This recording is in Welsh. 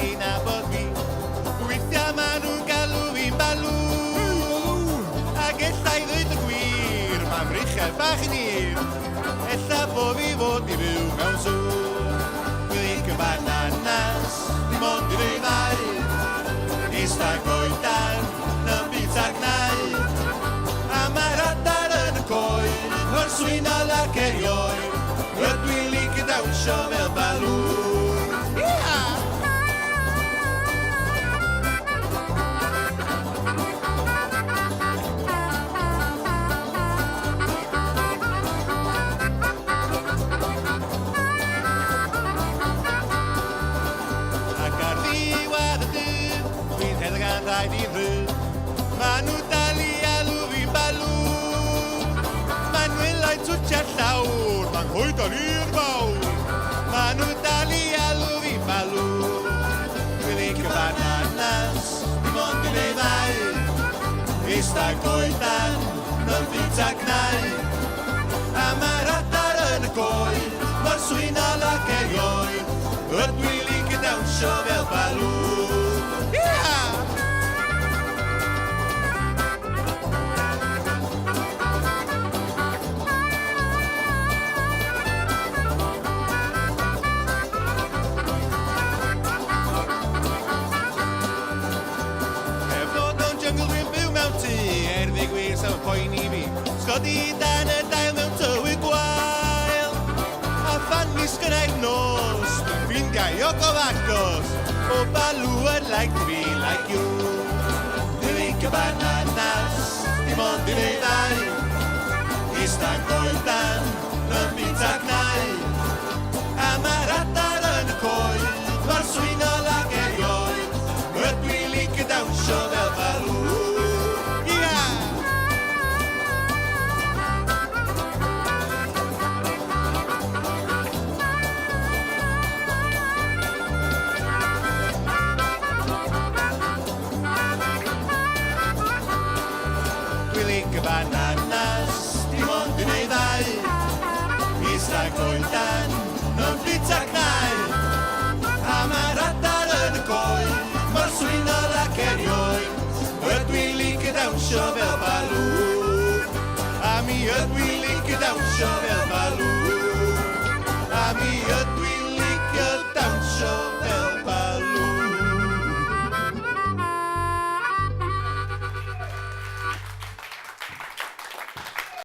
di nabod fi. Weithiau ma nhw'n galw fi'n balw. Ac ella i ddweud y gwir, mae'n mrychau bach yn hir. Ella bo fi fod i fyw mewn sŵn. Gwylig yn bananas, dim ond i'r ei ddau. Eista goedan, na'n byd tagnau. A mae'r adar yn y coed, o'r swynol ac erioed. Rydw i'n licio dawnsio fel balwn. Ac ar ddiwedd y dydd, dwi'n hedder gan rhaid i'n rhydd. Maen nhw dal i alw fi'n balwn. Maen wylau twtio'r llawr, ma'n hwyd o'r i'r fawr. Maen nhw dal i alw fi'n balwn. Dwi'n licio bananas, dim ond i'n ei ddau. Eista goedan, na'n byd tagnau. A mae'r adar yn y coed, mor swynol ac erioed. Rydw i'n licio dawnsio fel balwn. Sa'n poeni fi, sgodi dan y dail mewn tywydd gwael. A fan mi sgynnau'r nos, dwi'n ffrindiau o gofagos. O balw yn like me, like you. Dwi'n licio bananas, dim ond i'n ei ddau. Eistedd goedan, na'n byd tagnau. A mae'r adar yn y coed, mor swynol ac erioed. Rydw i'n licio dawnsio fel balw. Bananas, dim ond i'n ei ddau. Eistedd goedan, na'n byd tagnau. A mae'r adar yn y coed, mor swynol ac erioed. Rydw i'n licio dawnsio fel balwn. A mi ydw i'n licio dawnsio fel